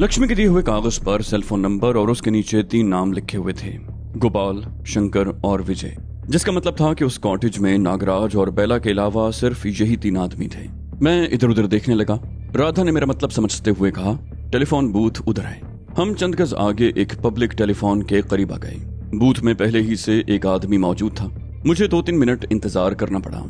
लक्ष्मी के दिए हुए कागज पर सेल फोन नंबर और उसके नीचे 3 नाम लिखे हुए थे, गोपाल, शंकर और विजय, जिसका मतलब था कि उस कॉटेज में नागराज और बेला के अलावा सिर्फ यही 3 आदमी थे। मैं इधर उधर देखने लगा। राधा ने मेरा मतलब समझते हुए कहा, टेलीफोन बूथ उधर है। हम चंद गज आगे एक पब्लिक टेलीफोन के करीब आ गए। बूथ में पहले ही से एक आदमी मौजूद था। मुझे 2-3 मिनट इंतजार करना पड़ा।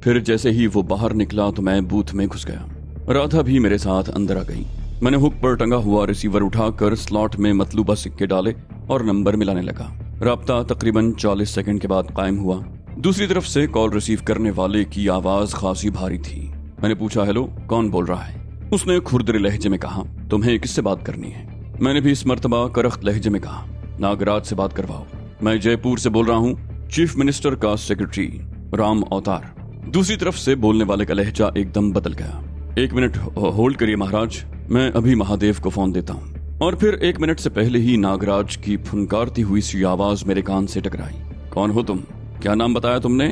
फिर जैसे ही वो बाहर निकला तो मैं बूथ में घुस गया। राधा भी मेरे साथ अंदर आ गई। मैंने हुक पर टंगा हुआ रिसीवर उठाकर स्लॉट में मतलूबा सिक्के डाले और नंबर मिलाने लगा। राब्ता तकरीबन 40 सेकंड के बाद कायम हुआ। दूसरी तरफ से कॉल रिसीव करने वाले की आवाज खासी भारी थी। मैंने पूछा, हेलो, कौन बोल रहा है? उसने खुरदरे लहजे में कहा, तुम्हें किससे बात करनी है? मैंने भी इस मर्तबा करख्त लहजे में कहा, नागराज से बात करवाओ। मैं जयपुर से बोल रहा हूँ, चीफ मिनिस्टर का सेक्रेटरी राम अवतार। दूसरी तरफ से बोलने वाले का लहजा एकदम बदल गया। 1 मिनट होल्ड करिए महाराज, मैं अभी महादेव को फोन देता हूँ। और फिर 1 मिनट से पहले ही नागराज की फुनकारती हुई सी आवाज मेरे कान से टकराई। कौन हो तुम? क्या नाम बताया तुमने?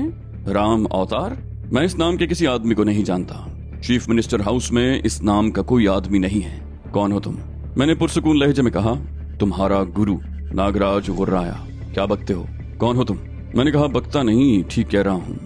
राम अवतार? मैं इस नाम के किसी आदमी को नहीं जानता। चीफ मिनिस्टर हाउस में इस नाम का कोई आदमी नहीं है। कौन हो तुम? मैंने पुरसुकून लहजे में कहा, तुम्हारा गुरु। नागराज गुर्राया, क्या बकते हो? कौन हो तुम? मैंने कहा, बकता नहीं, ठीक कह रहा हूँ।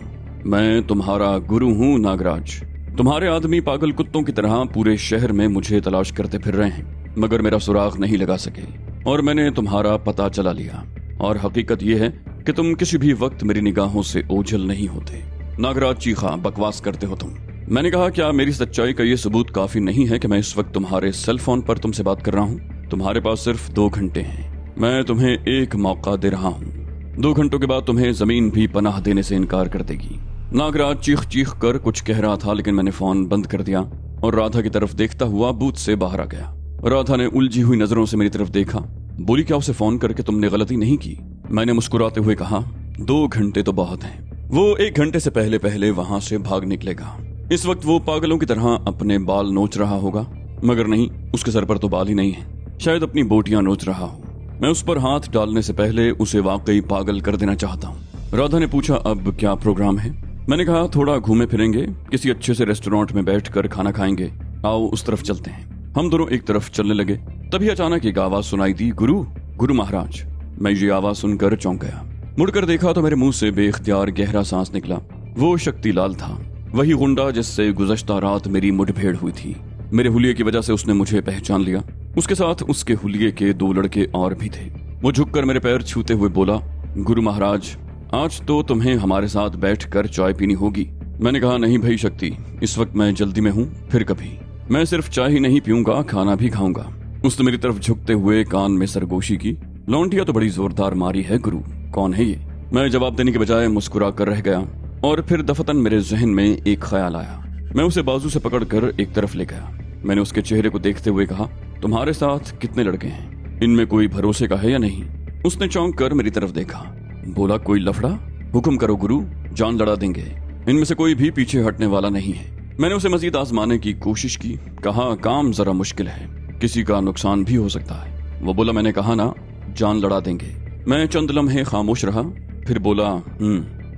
मैं तुम्हारा गुरु हूँ नागराज। तुम्हारे आदमी पागल कुत्तों की तरह पूरे शहर में मुझे तलाश करते फिर रहे हैं, मगर मेरा सुराग नहीं लगा सके और मैंने तुम्हारा पता चला लिया। और हकीकत यह है कि तुम किसी भी वक्त मेरी निगाहों से ओझल नहीं होते। नागराज चीखा, बकवास करते हो तुम। मैंने कहा, क्या मेरी सच्चाई का ये सबूत काफी नहीं है कि मैं इस वक्त तुम्हारे सेल फोन पर तुमसे बात कर रहा हूँ? तुम्हारे पास सिर्फ 2 घंटे हैं। मैं तुम्हें एक मौका दे रहा हूँ। 2 घंटों के बाद तुम्हें जमीन भी पनाह देने से इनकार कर देगी। नागराज चीख चीख कर कुछ कह रहा था, लेकिन मैंने फोन बंद कर दिया और राधा की तरफ देखता हुआ बूथ से बाहर आ गया। राधा ने उलझी हुई नजरों से मेरी तरफ देखा। बोली, क्या उसे फोन करके तुमने गलती नहीं की? मैंने मुस्कुराते हुए कहा, 2 घंटे तो बहुत हैं। वो 1 घंटे से पहले पहले वहां से भाग निकलेगा। इस वक्त वो पागलों की तरह अपने बाल नोच रहा होगा, मगर नहीं, उसके सर पर तो बाल ही नहीं है। शायद अपनी बोटियां नोच रहा हो। मैं उस पर हाथ डालने से पहले उसे वाकई पागल कर देना चाहता हूँ। राधा ने पूछा, अब क्या प्रोग्राम है? मैंने कहा, थोड़ा घूमे फिरेंगे, किसी अच्छे से रेस्टोरेंट में बैठकर खाना खाएंगे। आओ उस तरफ चलते हैं। हम दोनों एक तरफ चलने लगे। तभी अचानक एक आवाज सुनाई दी, गुरु, गुरु महाराज। मैं ये आवाज सुनकर चौंक गया। मुड़कर देखा तो मेरे मुंह से बेख्तियार गहरा सांस निकला। वो शक्तिलाल था, वही गुंडा जिससे गुज़श्ता रात मेरी मुठभेड़ हुई थी। मेरे हुलिये की वजह से उसने मुझे पहचान लिया। उसके साथ उसके हुलिये के 2 लड़के और भी थे। वो झुककर मेरे पैर छूते हुए बोला, गुरु महाराज, आज तो तुम्हें हमारे साथ बैठकर चाय पीनी होगी। मैंने कहा, नहीं भाई शक्ति, इस वक्त मैं जल्दी में हूँ, फिर कभी। मैं सिर्फ चाय ही नहीं पीऊंगा, खाना भी खाऊंगा। उसने मेरी तरफ झुकते हुए कान में सरगोशी की। लौंडिया तो बड़ी जोरदार मारी है गुरु, कौन है ये? मैं जवाब देने के बजाय मुस्कुरा कर रह गया। और फिर दफतन मेरे जहन में एक ख्याल आया। मैं उसे बाजू से पकड़कर एक तरफ ले गया। मैंने उसके चेहरे को देखते हुए कहा, तुम्हारे साथ कितने लड़के हैं? इनमें कोई भरोसे का है या नहीं? उसने चौंक कर मेरी तरफ देखा। बोला, कोई लफड़ा? हुक्म करो गुरु, जान लड़ा देंगे। इनमें से कोई भी पीछे हटने वाला नहीं है। मैंने उसे मजीद आजमाने की कोशिश की। कहा, काम जरा मुश्किल है, किसी का नुकसान भी हो सकता है। वो बोला, मैंने कहा ना, जान लड़ा देंगे। मैं चंद लम्हे खामोश रहा, फिर बोला,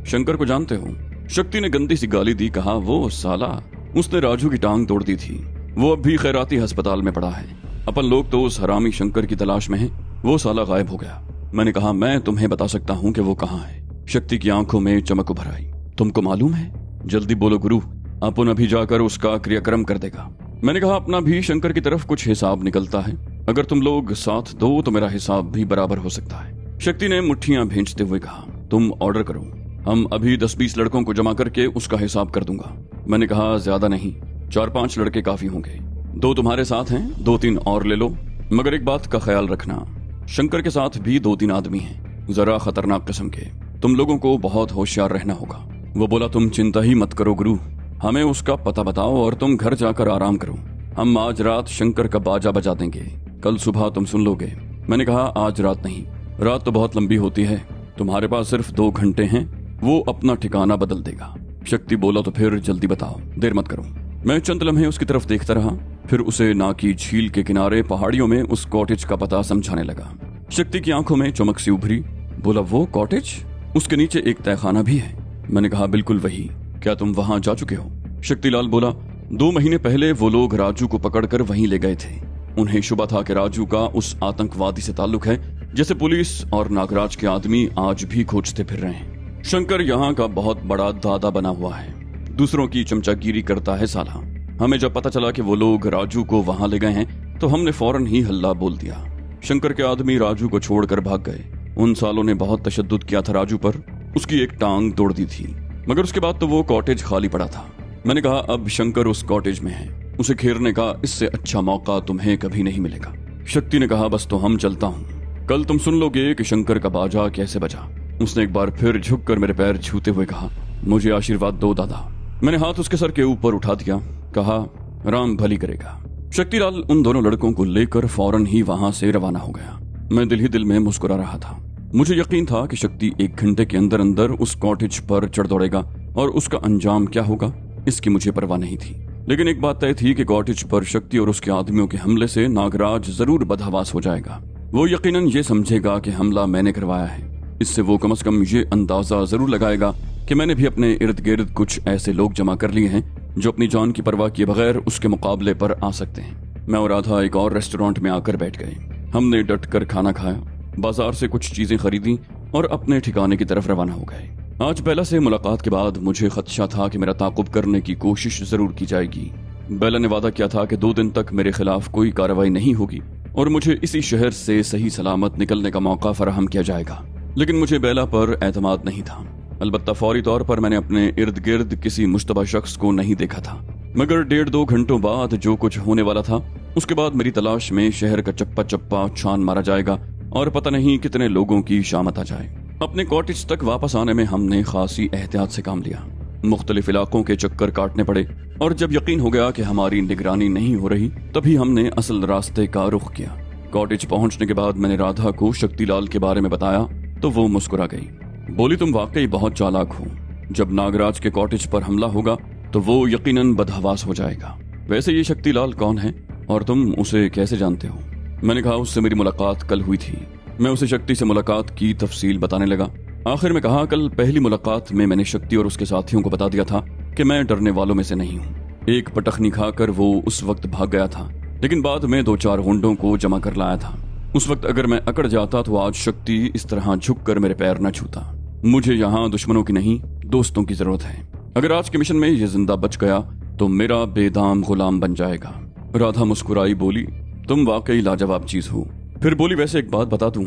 शंकर को जानते हो? शक्ति ने गंदी सी गाली दी। कहा, वो साला, उसने राजू की टांग तोड़ दी थी। वो अब भी खैराती अस्पताल में पड़ा है। अपन लोग तो उस हरामी शंकर की तलाश में हैं। वो साला गायब हो गया। मैंने कहा, मैं तुम्हें बता सकता हूँ कि वो कहाँ है। शक्ति की आंखों में चमक उभर आई। तुमको मालूम है? जल्दी बोलो गुरु, अपन अभी जाकर उसका क्रियाक्रम कर देगा। मैंने कहा, अपना भी शंकर की तरफ कुछ हिसाब निकलता है। अगर तुम लोग साथ दो तो मेरा हिसाब भी बराबर हो सकता है। शक्ति ने मुट्ठियां भींचते हुए कहा, तुम ऑर्डर करो, हम अभी 10-20 लड़कों को जमा करके उसका हिसाब कर दूंगा। मैंने कहा, ज्यादा नहीं, 4-5 लड़के काफी होंगे। 2 तुम्हारे साथ हैं, 2-3 और ले लो, मगर एक बात का ख्याल रखना, शंकर के साथ भी 2-3 आदमी हैं, जरा खतरनाक किस्म के। तुम लोगों को बहुत होशियार रहना होगा। वो बोला, तुम चिंता ही मत करो गुरु, हमें उसका पता बताओ और तुम घर जाकर आराम करो। हम आज रात शंकर का बाजा बजा देंगे, कल सुबह तुम सुन लोगे। मैंने कहा, आज रात नहीं, रात तो बहुत लंबी होती है, तुम्हारे पास सिर्फ 2 घंटे हैं, वो अपना ठिकाना बदल देगा। शक्ति बोला, तो फिर जल्दी बताओ, देर मत करो। मैं चंद लम्हे उसकी तरफ देखता रहा, फिर उसे नाकी झील के किनारे पहाड़ियों में उस कॉटेज का पता समझाने लगा। शक्ति की आंखों में चमक सी उभरी। बोला, वो कॉटेज? उसके नीचे एक तहखाना भी है? मैंने कहा, बिल्कुल वही। क्या तुम वहां जा चुके हो? शक्तिलाल बोला, 2 महीने पहले वो लोग राजू को पकड़कर वहीं ले गए थे। उन्हें शुबा था कि राजू का उस आतंकवादी से ताल्लुक है जैसे पुलिस और नागराज के आदमी आज भी खोजते फिर रहे हैं। शंकर यहाँ का बहुत बड़ा दादा बना हुआ है, दूसरों की चमचागिरी करता है साला। हमें जब पता चला कि वो लोग राजू को वहां ले गए हैं तो हमने फौरन ही हल्ला बोल दिया। शंकर के आदमी राजू को छोड़कर भाग गए। उन सालों ने बहुत तशद्दुद किया था राजू पर, उसकी एक टांग तोड़ दी थी, मगर उसके बाद तो वो कॉटेज खाली पड़ा था। मैंने कहा अब शंकर उस कॉटेज में है, उसे घेरने का इससे अच्छा मौका तुम्हें कभी नहीं मिलेगा। शक्ति ने कहा बस तो हम चलता हूँ, कल तुम सुन लोगे कि शंकर का बाजा कैसे बजा। उसने एक बार फिर झुककर मेरे पैर छूते हुए कहा मुझे आशीर्वाद दो दादा। मैंने हाथ उसके सर के ऊपर उठा दिया, कहा राम भली करेगा। शक्तिलाल उन दोनों लड़कों को लेकर फौरन ही वहां से रवाना हो गया। मैं दिल ही दिल में मुस्कुरा रहा था। मुझे यकीन था कि शक्ति 1 घंटे के अंदर अंदर उस कॉटेज पर चढ़ दौड़ेगा और उसका अंजाम क्या होगा इसकी मुझे परवाह नहीं थी। लेकिन एक बात तय थी कि कॉटेज पर शक्ति और उसके आदमियों के हमले से नागराज जरूर बदहवास हो जाएगा। वो यकीनन ये समझेगा कि हमला मैंने करवाया है। इससे वो कम से कम ये अंदाजा जरूर लगाएगा कि मैंने भी अपने इर्द गिर्द कुछ ऐसे लोग जमा कर लिए हैं जो अपनी जान की परवाह किए बगैर उसके मुकाबले पर आ सकते हैं। मैं और राधा एक और रेस्टोरेंट में आकर बैठ गए। हमने डट कर खाना खाया, बाजार से कुछ चीजें खरीदी और अपने ठिकाने की तरफ रवाना हो गए। आज बेला से मुलाकात के बाद मुझे खदशा था कि मेरा ताकुब करने की कोशिश जरूर की जाएगी। बेला ने वादा किया था कि 2 दिन तक मेरे खिलाफ कोई कार्रवाई नहीं होगी और मुझे इसी शहर से सही सलामत निकलने का मौका फराहम किया जाएगा। लेकिन मुझे बेला पर एतमाद नहीं था। अलबत्ता फौरी तौर पर मैंने अपने इर्द गिर्द किसी मुश्तबा शख्स को नहीं देखा था, मगर 1.5-2 घंटों बाद जो कुछ होने वाला था उसके बाद मेरी तलाश में शहर का चप्पा चप्पा छान मारा जाएगा और पता नहीं कितने लोगों की शामत आ जाए। अपने कॉटेज तक वापस आने में हमने खासी एहतियात से काम लिया। मुख्तलिफ इलाकों के चक्कर काटने पड़े और जब यकीन हो गया कि हमारी निगरानी नहीं हो रही तभी हमने असल रास्ते का रुख किया। कॉटेज पहुंचने के बाद मैंने राधा को शक्तिलाल के बारे में बताया तो वो मुस्कुरा गई, बोली तुम वाकई बहुत चालाक हो। जब नागराज के कॉटेज पर हमला होगा तो वो यकीनन बदहवास हो जाएगा। वैसे ये शक्तिलाल कौन है और तुम उसे कैसे जानते हो? मैंने कहा उससे मेरी मुलाकात कल हुई थी। मैं उसे शक्ति से मुलाकात की तफसील बताने लगा। आखिर में कहा कल पहली मुलाकात में मैंने शक्ति और उसके साथियों को बता दिया था कि मैं डरने वालों में से नहीं हूँ। एक पटखनी खाकर वो उस वक्त भाग गया था, लेकिन बाद में 2-4 गुंडों को जमा कर लाया था। उस वक्त अगर मैं अकड़ जाता तो आज शक्ति इस तरह झुककर मेरे पैर न छूता। मुझे यहाँ दुश्मनों की नहीं दोस्तों की जरूरत है। अगर आज के मिशन में ये जिंदा बच गया तो मेरा बेदाम गुलाम बन जाएगा। राधा मुस्कुराई, बोली तुम वाकई लाजवाब चीज हो। फिर बोली वैसे एक बात बता दूं,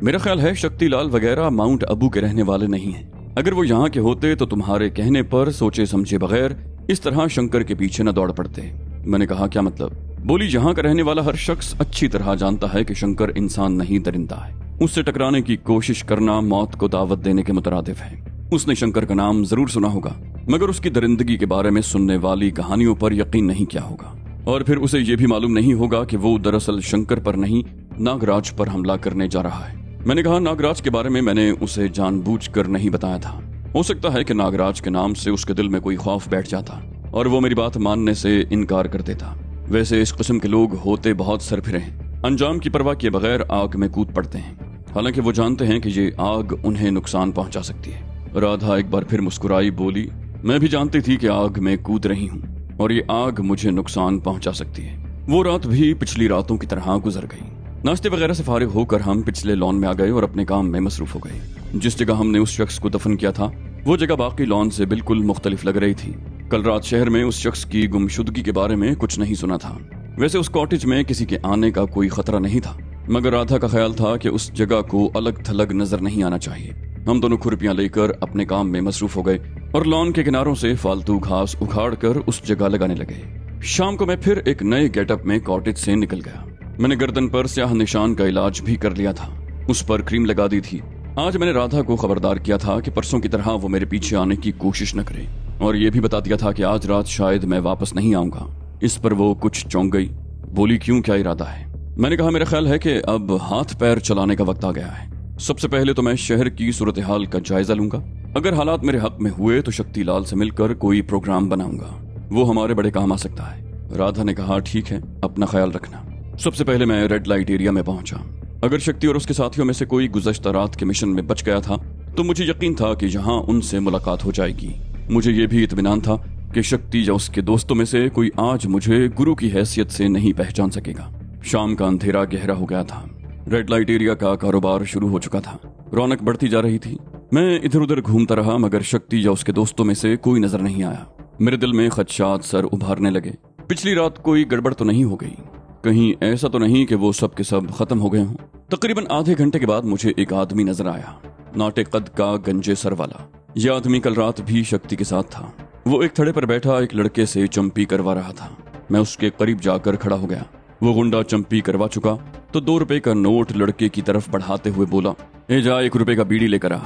मेरा ख्याल है शक्तिलाल वगैरह माउंट अबू के रहने वाले नहीं हैं। अगर वो यहाँ के होते तो तुम्हारे कहने पर सोचे समझे बगैर इस तरह शंकर के पीछे न दौड़ पड़ते। मैंने कहा क्या मतलब? बोली यहाँ का रहने वाला हर शख्स अच्छी तरह जानता है कि शंकर इंसान नहीं दरिंदा है। उससे टकराने की कोशिश करना मौत को दावत देने के मुतरादिफ है। उसने शंकर का नाम जरूर सुना होगा मगर उसकी दरिंदगी के बारे में सुनने वाली कहानियों पर यकीन नहीं किया होगा और फिर उसे यह भी मालूम नहीं होगा कि वो दरअसल शंकर पर नहीं नागराज पर हमला करने जा रहा है। मैंने कहा नागराज के बारे में मैंने उसे जानबूझकर नहीं बताया था। हो सकता है कि नागराज के नाम से उसके दिल में कोई खौफ बैठ जाता और वो मेरी बात मानने से इनकार कर देता। वैसे इस किस्म के लोग होते बहुत सरफिरे हैं, अंजाम की परवाह किए बगैर आग में कूद पड़ते हैं, हालांकि वो जानते हैं कि ये आग उन्हें नुकसान पहुंचा सकती है। राधा एक बार फिर मुस्कुराई, बोली मैं भी जानती थी कि आग में कूद रही हूँ और ये आग मुझे नुकसान पहुंचा सकती है। वो रात भी पिछली रातों की तरह गुजर गई। नाश्ते वगैरह से फारिग होकर हम पिछले लॉन में आ गए और अपने काम में मसरूफ हो गए। जिस जगह हमने उस शख्स को दफन किया था वो जगह बाकी लॉन से बिल्कुल मुख्तलिफ लग रही थी। कल रात शहर में उस शख्स की गुमशुदगी के बारे में कुछ नहीं सुना था। वैसे उस कॉटेज में किसी के आने का कोई खतरा नहीं था, मगर राधा का ख्याल था कि उस जगह को अलग थलग नजर नहीं आना चाहिए। हम दोनों खुरपियां लेकर अपने काम में मसरूफ हो गए और लॉन के किनारों से फालतू घास उखाड़ कर उस जगह लगाने लगे। शाम को मैं फिर एक नए गेटअप में कॉटेज से निकल गया। मैंने गर्दन पर स्याह निशान का इलाज भी कर लिया था, उस पर क्रीम लगा दी थी। आज मैंने राधा को खबरदार किया था कि परसों की तरह वो मेरे पीछे आने की कोशिश न करे और ये भी बता दिया था कि आज रात शायद मैं वापस नहीं आऊंगा। इस पर वो कुछ चौंक गई, बोली क्यों, क्या इरादा है? मैंने कहा मेरा ख्याल है कि अब हाथ पैर चलाने का वक्त आ गया है। सबसे पहले तो मैं शहर की सूरत हाल का जायजा लूंगा। अगर हालात मेरे हक में हुए तो शक्तिलाल से मिलकर कोई प्रोग्राम बनाऊंगा, वो हमारे बड़े काम आ सकता है। राधा ने कहा ठीक है, अपना ख्याल रखना। सबसे पहले मैं रेड लाइट एरिया में पहुंचा। अगर शक्ति और उसके साथियों में से कोई गुज़श्ता रात के मिशन में बच गया था तो मुझे यकीन था कि यहाँ उनसे मुलाकात हो जाएगी। मुझे ये भी इत्मीनान था कि शक्ति या उसके दोस्तों में से कोई आज मुझे गुरु की हैसियत से नहीं पहचान सकेगा। शाम का अंधेरा गहरा हो गया था। रेड लाइट एरिया का कारोबार शुरू हो चुका था। रौनक बढ़ती जा रही थी। मैं इधर उधर घूमता रहा मगर शक्ति या उसके दोस्तों में से कोई नजर नहीं आया। मेरे दिल में खदशात सर उभारने लगे। पिछली रात कोई गड़बड़ तो नहीं हो गई? कहीं ऐसा तो नहीं कि वो सब के सब खत्म हो गए हों? तकरीबन आधे घंटे के बाद मुझे एक आदमी नजर आया, नाटे कद का, गंजे सर वाला। यह आदमी कल रात भी शक्ति के साथ था। वो एक थड़े पर बैठा एक लड़के से चंपी करवा रहा था। मैं उसके करीब जाकर खड़ा हो गया। वो गुंडा चंपी करवा चुका तो 2 रुपए का नोट लड़के की तरफ बढ़ाते हुए बोला, ए जा 1 रुपए का बीड़ी लेकर आ,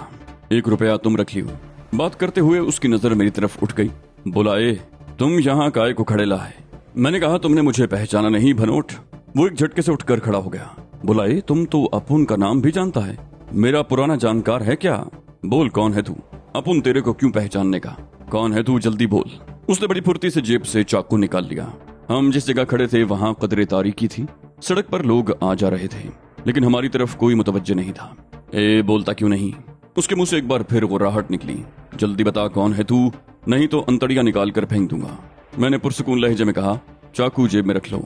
1 रुपया तुम रख लियो। बात करते हुए उसकी नजर मेरी तरफ उठ गई। बोला, ए तुम यहाँ काय को खड़ेला है? मैंने कहा, तुमने मुझे पहचाना नहीं भनोट? वो एक झटके से उठकर खड़ा हो गया। बोला, ए तुम तो अपुन का नाम भी जानता है? मेरा पुराना जानकार है क्या? बोल कौन है तू? अपुन तेरे को क्यों पहचानने का? कौन है तू, जल्दी बोल। उसने बड़ी फुर्ती से जेब से चाकू निकाल लिया। हम जिस जगह खड़े थे वहां कदरे तारीकी थी। सड़क पर लोग आ जा रहे थे लेकिन हमारी तरफ कोई मुतवज्जे नहीं था। ए बोलता क्यों नहीं? उसके मुंह से एक बार फिर गुर्राहट निकली। जल्दी बता कौन है तू, नहीं तो अंतड़ियां निकाल कर फेंक दूंगा। मैंने पुरसुकून लहजे में कहा, चाकू जेब में रख लो।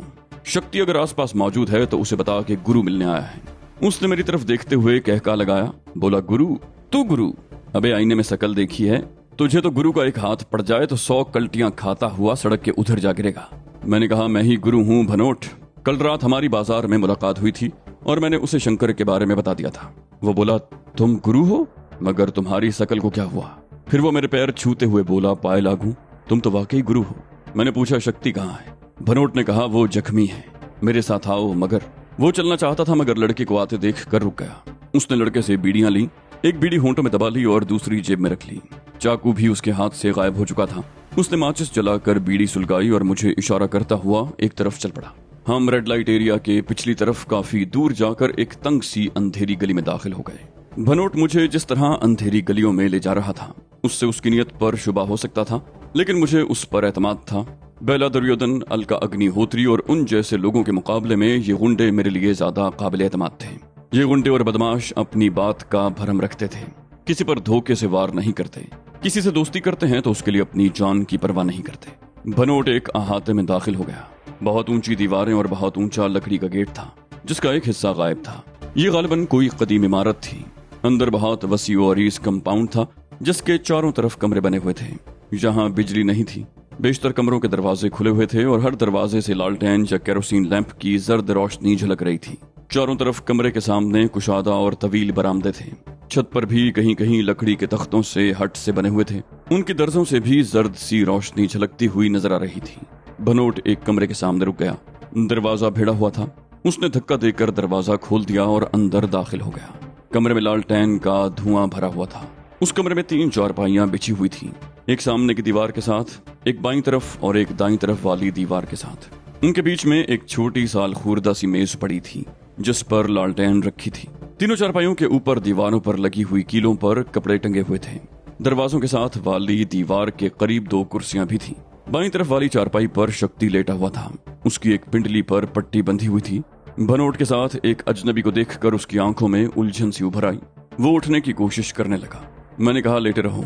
शक्ति अगर आसपास मौजूद है तो उसे बता कि गुरु मिलने आया है। उसने मेरी तरफ देखते हुए कहका लगाया। बोला, गुरु? तू गुरु? अबे आईने में शकल देखी है? तुझे तो गुरु का एक हाथ पड़ जाए तो 100 कल्टियां खाता हुआ सड़क के उधर जा गिरेगा। मैंने कहा, मैं ही गुरु हूँ भनोट। कल रात हमारी बाजार में मुलाकात हुई थी और मैंने उसे शंकर के बारे में बता दिया था। वो बोला, तुम गुरु हो? मगर तुम्हारी शकल को क्या हुआ? फिर वो मेरे पैर छूते हुए बोला, पाए लागू, तुम तो वाकई गुरु हो। मैंने पूछा, शक्ति कहाँ है? भनोट ने कहा, वो जख्मी है, मेरे साथ आओ। मगर वो चलना चाहता था मगर लड़के को आते देख कर रुक गया। उसने लड़के से बीड़ियां ली, एक बीड़ी होंठों में दबा ली और दूसरी जेब में रख ली। चाकू भी उसके हाथ से गायब हो चुका था। उसने माचिस जलाकर बीड़ी सुलगाई और मुझे इशारा करता हुआ एक तरफ चल पड़ा। हम रेड लाइट एरिया के पिछली तरफ काफी दूर जाकर एक तंग सी अंधेरी गली में दाखिल हो गए। भनोट मुझे जिस तरह अंधेरी गलियों में ले जा रहा था उससे उसकी नियत पर शुबा हो सकता था, लेकिन मुझे उस पर एतमाद था। बेला दुर्योधन, अलका अग्निहोत्री और उन जैसे लोगों के मुकाबले में ये गुंडे मेरे लिए ज्यादा काबिल एतमाद थे। ये गुंडे और बदमाश अपनी बात का भरम रखते थे, किसी पर धोखे से वार नहीं करते। किसी से दोस्ती करते हैं तो उसके लिए अपनी जान की परवाह नहीं करते। भनोट एक अहाते में दाखिल हो गया। बहुत ऊंची दीवारें और बहुत ऊंचा लकड़ी का गेट था जिसका एक हिस्सा गायब था। ये गालिबन कोई कदीम इमारत थी। अंदर बहुत वसी और अरीज कंपाउंड था जिसके चारों तरफ कमरे बने हुए थे। यहाँ बिजली नहीं थी। बेशतर कमरों के दरवाजे खुले हुए थे और हर दरवाजे से लालटेन या केरोसिन लैंप की जर्द रोशनी झलक रही थी। चारों तरफ कमरे के सामने कुशादा और तवील बरामदे थे। छत पर भी कहीं कहीं लकड़ी के तख्तों से हट से बने हुए थे। उनकी दर्जों से भी जर्द सी रोशनी झलकती हुई नजर आ रही थी। भनोट एक कमरे के सामने रुक गया। दरवाजा भिड़ा हुआ था। उसने धक्का देकर दरवाजा खोल दिया और अंदर दाखिल हो गया। कमरे में लालटेन का धुआं भरा हुआ था। उस कमरे में 3 चारपाइयां बिछी हुई थी, एक सामने की दीवार के साथ, एक बाईं तरफ और एक दाईं तरफ वाली दीवार के साथ। उनके बीच में एक छोटी साल खूरदा सी मेज पड़ी थी जिस पर लालटेन रखी थी। तीनों चारपाइयों के ऊपर दीवारों पर लगी हुई कीलों पर कपड़े टंगे हुए थे। दरवाजों के साथ वाली दीवार के करीब 2 कुर्सियां भी थी। बाईं तरफ वाली चारपाई पर शक्ति लेटा हुआ था। उसकी एक पिंडली पर पट्टी बंधी हुई थी। भनोट के साथ एक अजनबी को देखकर उसकी आंखों में उलझन सी उभर आई। वो उठने की कोशिश करने लगा। मैंने कहा, लेटे रहो,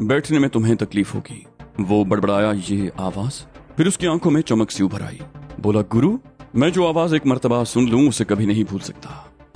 बैठने में तुम्हें तकलीफ होगी। वो बड़बड़ाया, ये आवाज? फिर उसकी आंखों में चमक सी उभर आई। बोला, गुरु? मैं जो आवाज एक मर्तबा सुन लूं उसे कभी नहीं भूल सकता।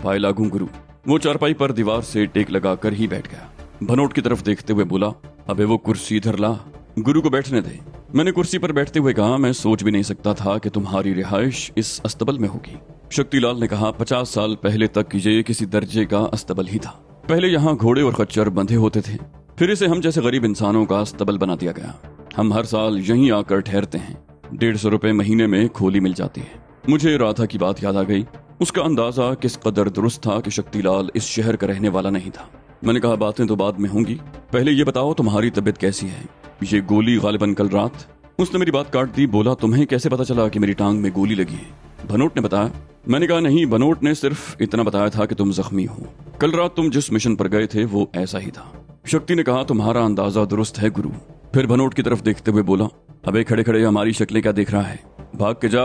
पाए लागू गुरु। वो चारपाई पर दीवार से टेक लगाकर ही बैठ गया। भनोट की तरफ देखते हुए बोला, अबे वो कुर्सी इधर ला, गुरु को बैठने दे। मैंने कुर्सी पर बैठते हुए कहा, मैं सोच भी नहीं सकता था कि तुम्हारी रिहाइश इस अस्तबल में होगी। शक्तिलाल ने कहा, 50 साल पहले तक ये किसी दर्जे का अस्तबल ही था। पहले यहाँ घोड़े और खच्चर बंधे होते थे, फिर इसे हम जैसे गरीब इंसानों का अस्तबल बना दिया गया। हम हर साल यहीं आकर ठहरते हैं। 150 रुपए महीने में खोली मिल जाती है। मुझे राधा की बात याद आ गई। उसका अंदाजा किस कदर दुरुस्त था कि शक्तिलाल इस शहर का रहने वाला नहीं था। मैंने कहा, बातें तो बाद में होंगी, पहले ये बताओ तुम्हारी तबीयत कैसी है? ये गोली गालिबन कल रात? उसने मेरी बात काट दी। बोला, तुम्हें कैसे पता चला कि मेरी टांग में गोली लगी है? भनोट ने बताया। मैंने कहा, नहीं, भनोट ने सिर्फ इतना बताया था कि तुम जख्मी हो। कल रात तुम जिस मिशन पर गए थे वो ऐसा ही था। शक्ति ने कहा, तुम्हारा अंदाजा दुरुस्त है गुरु। फिर भनोट की तरफ देखते हुए बोला, अबे खड़े खड़े हमारी शक्लें क्या देख रहा है? भाग के जा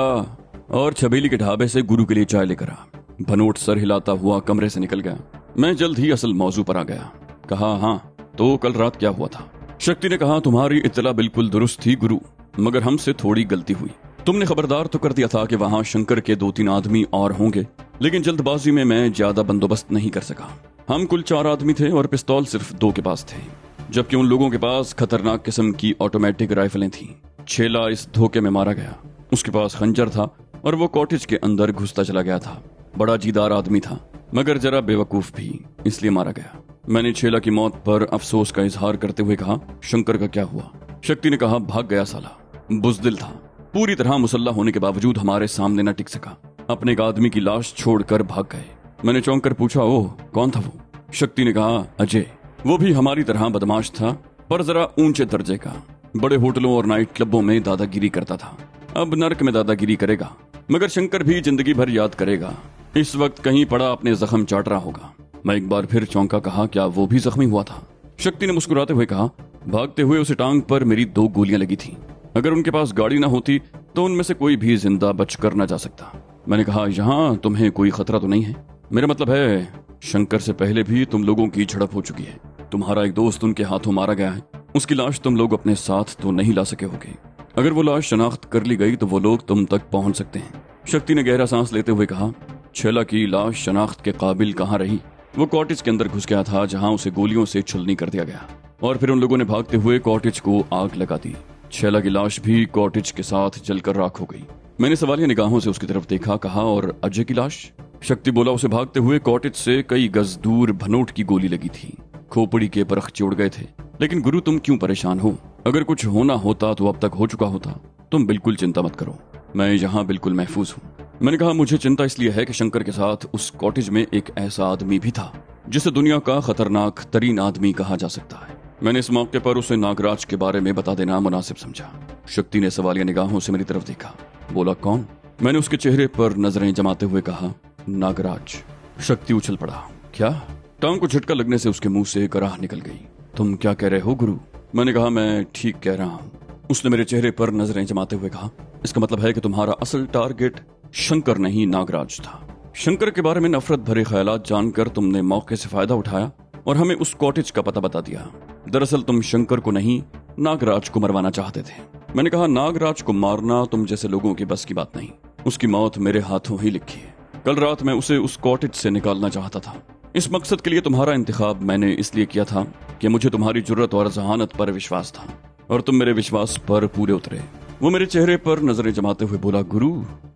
और छबीली के ढाबे से गुरु के लिए चाय लेकर आ। भनोट सर हिलाता हुआ कमरे से निकल गया। मैं जल्द ही असल मौजू पर आ गया। कहा, हाँ तो कल रात क्या हुआ था? शक्ति ने कहा, तुम्हारी इत्तला बिल्कुल दुरुस्त थी गुरु, मगर हमसे थोड़ी गलती हुई। तुमने खबरदार तो कर दिया था कि वहां शंकर के 2-3 आदमी और होंगे, लेकिन जल्दबाजी में मैं ज्यादा बंदोबस्त नहीं कर सका। हम कुल 4 आदमी थे और पिस्तौल सिर्फ 2 के पास थे, जबकि उन लोगों के पास खतरनाक किस्म की ऑटोमेटिक राइफलें थीं। छेला इस धोखे में मारा गया। उसके पास खंजर था और वो कॉटेज के अंदर घुसता चला गया था। बड़ा जीदार आदमी था, मगर जरा बेवकूफ भी, इसलिए मारा गया। मैंने छेला की मौत पर अफसोस का इजहार करते हुए कहा, शंकर का क्या हुआ? शक्ति ने कहा, भाग गया साला, बुजदिल था, पूरी तरह मुसल्ला होने के बावजूद हमारे सामने न टिक सका, अपने एक आदमी की लाश छोड़कर भाग गए। मैंने चौंक कर पूछा, ओह कौन था वो? शक्ति ने कहा, अजय। वो भी हमारी तरह बदमाश था, पर जरा ऊंचे दर्जे का। बड़े होटलों और नाइट क्लबों में दादागिरी करता था। अब नर्क में दादागिरी करेगा, मगर शंकर भी जिंदगी भर याद करेगा। इस वक्त कहीं पड़ा अपने जख्म चाट रहा होगा। मैं एक बार फिर चौंका, कहा, क्या वो भी जख्मी हुआ था? शक्ति ने मुस्कुराते हुए कहा, भागते हुए उसे टांग पर मेरी 2 गोलियां लगी थी। अगर उनके पास गाड़ी ना होती तो उनमें से कोई भी जिंदा बचकर न जा सकता। मैंने कहा, यहाँ तुम्हें कोई खतरा तो नहीं है? मेरा मतलब है, शंकर से पहले भी तुम लोगों की झड़प हो चुकी है। तुम्हारा एक दोस्त उनके हाथों मारा गया है। उसकी लाश तुम लोग अपने साथ तो नहीं ला सके होगे। अगर वो लाश शनाख्त कर ली गई तो वो लोग तुम तक पहुंच सकते हैं। शक्ति ने गहरा सांस लेते हुए कहा, छेला की लाश शनाख्त के काबिल कहाँ रही? वो कॉटेज के अंदर घुस गया था, जहां उसे गोलियों से छुलनी कर दिया गया, और फिर उन लोगों ने भागते हुए कॉटेज को आग लगा दी। छेला की लाश भी कॉटेज के साथ जलकर राख हो गई। मैंने सवालिया निगाहों से उसकी तरफ देखा, कहा, और अजय की लाश? शक्ति बोला, उसे भागते हुए कॉटेज से कई गज दूर भनोट की गोली लगी थी। खोपड़ी के परख चिड़ गए थे। लेकिन गुरु, तुम क्यों परेशान हो? अगर कुछ होना होता तो अब तक हो चुका होता। तुम बिल्कुल चिंता मत करो, मैं यहाँ बिल्कुल महफूज हूँ। मैंने कहा, मुझे चिंता इसलिए है कि शंकर के साथ उस कॉटेज में एक ऐसा आदमी भी था जिसे दुनिया का खतरनाक तरीन आदमी कहा जा सकता है। मैंने इस मौके पर उसे नागराज के बारे में बता देना मुनासिब समझा। शक्ति ने सवालिया निगाहों से मेरी तरफ देखा, बोला, कौन? मैंने उसके चेहरे पर नजरें जमाते हुए कहा, नागराज। शक्ति उछल पड़ा। क्या? टांग को झटका लगने से उसके मुंह से कराह निकल गई। तुम क्या कह रहे हो गुरु? मैंने कहा, मैं ठीक कह रहा हूँ। उसने मेरे चेहरे पर नजरें जमाते हुए कहा, इसका मतलब है कि तुम्हारा असल टारगेट शंकर नहीं नागराज था। शंकर के बारे में नफरत भरे ख्यालात जानकर तुमने मौके से फायदा उठाया और हमें उस कॉटेज का पता बता दिया। दरअसल तुम शंकर को नहीं, नागराज को मरवाना चाहते थे। मैंने कहा, नागराज को मारना तुम जैसे लोगों की बस की बात नहीं। उसकी मौत मेरे हाथों ही लिखी है। कल रात मैं उसे उस कॉटेज से निकालना चाहता था। इस मकसद के लिए तुम्हारा इंतखाब मैंने इसलिए किया था कि मुझे तुम्हारी जुर्रत और जहानत पर विश्वास था, और तुम मेरे विश्वास पर पूरे उतरे। वो मेरे चेहरे पर नजरें जमाते हुए बोला, गुरु,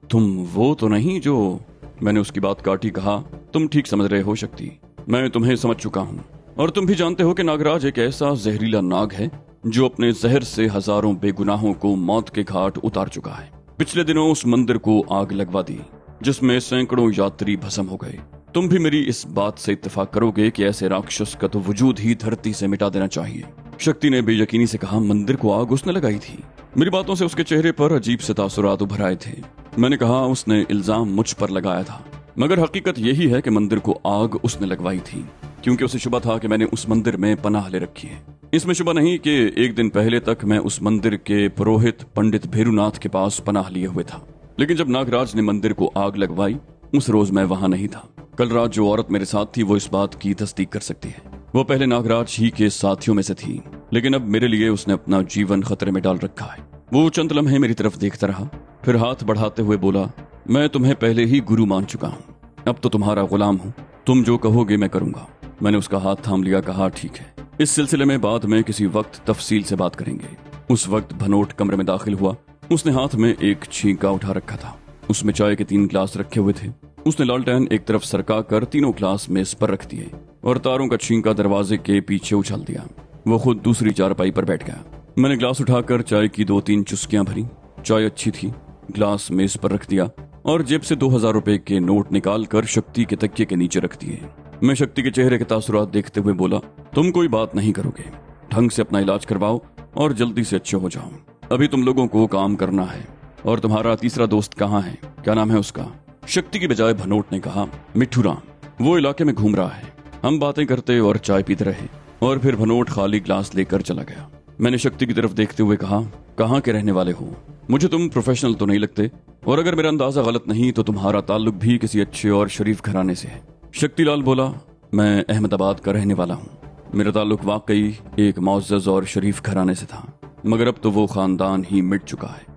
तुम वो तो नहीं जो? मैंने उसकी बात काटी, कहा, तुम ठीक समझ रहे हो शक्ति, मैं तुम्हें समझ चुका हूँ, और तुम भी जानते हो कि नागराज एक ऐसा जहरीला नाग है जो अपने जहर से हजारों बेगुनाहों को मौत के घाट उतार चुका है। पिछले दिनों उस मंदिर को आग लगवा दी, जिसमें सैकड़ों यात्री भस्म हो गए। तुम भी मेरी इस बात से इत्तेफाक करोगे कि ऐसे राक्षस का तो वजूद ही धरती से मिटा देना चाहिए। शक्ति ने बेयकीनी से कहा, मंदिर को आग उसने लगाई थी? मेरी बातों से उसके चेहरे पर अजीब से तासुरात उभर आए थे। मैंने कहा, उसने इल्जाम मुझ पर लगाया था, मगर हकीकत यही है कि मंदिर को आग उसने लगवाई थी, क्योंकि उसे शुबा था कि मैंने उस मंदिर में पनाह ले रखी है। इसमें शुबा नहीं कि एक दिन पहले तक मैं उस मंदिर के पुरोहित पंडित भेरुनाथ के पास पनाह लिए हुए था। लेकिन जब नागराज ने मंदिर को आग लगवाई, उस रोज मैं वहां नहीं था। कल रात जो औरत मेरे साथ थी वो इस बात की तस्दीक कर सकती है। वो पहले नागराज ही के साथियों में से थी, लेकिन अब मेरे लिए उसने अपना जीवन खतरे में डाल रखा है। वो चंद लम्हे मेरी तरफ देखता रहा, फिर हाथ बढ़ाते हुए बोला, मैं तुम्हें पहले ही गुरु मान चुका हूँ, अब तो तुम्हारा गुलाम हूँ। तुम जो कहोगे मैं करूंगा। मैंने उसका हाथ थाम लिया, कहा, ठीक है, इस सिलसिले में बाद में किसी वक्त तफसील से बात करेंगे। उस वक्त भनोट कमरे में दाखिल हुआ। उसने हाथ में एक छींका उठा रखा था, उसमें चाय के 3 गिलास रखे हुए थे। उसने लालटेन एक तरफ सरका कर तीनों गिलास मेज पर रख दिए और तारों का छींका दरवाजे के पीछे उछाल दिया। वो खुद दूसरी चारपाई पर बैठ गया। मैंने गिलास उठाकर चाय की 2-3 चुस्कियां भरी। चाय अच्छी थी। गिलास मेज पर रख दिया और जेब से 2000 रुपए के नोट निकाल कर शक्ति के तकिए के नीचे रख दिए। मैं शक्ति के चेहरे के तासुरात देखते हुए बोला, तुम कोई बात नहीं करोगे, ढंग से अपना इलाज करवाओ और जल्दी से अच्छे हो जाओ। अभी तुम लोगों को काम करना है। और तुम्हारा तीसरा दोस्त कहाँ है? क्या नाम है उसका? शक्ति की बजाय भनोट ने कहा, मिट्ठू राम। वो इलाके में घूम रहा है। हम बातें करते और चाय पीते रहे और फिर भनोट खाली ग्लास लेकर चला गया। मैंने शक्ति की तरफ देखते हुए कहा, कहाँ के रहने वाले हो? मुझे तुम प्रोफेशनल तो नहीं लगते, और अगर मेरा अंदाजा गलत नहीं तो तुम्हारा ताल्लुक भी किसी अच्छे और शरीफ घराने से है। शक्तिलाल बोला, मैं अहमदाबाद का रहने वाला हूँ। मेरा ताल्लुक वाकई एक मुअज़्ज़ज़ और शरीफ घराने से था, मगर अब तो वो खानदान ही मिट चुका है।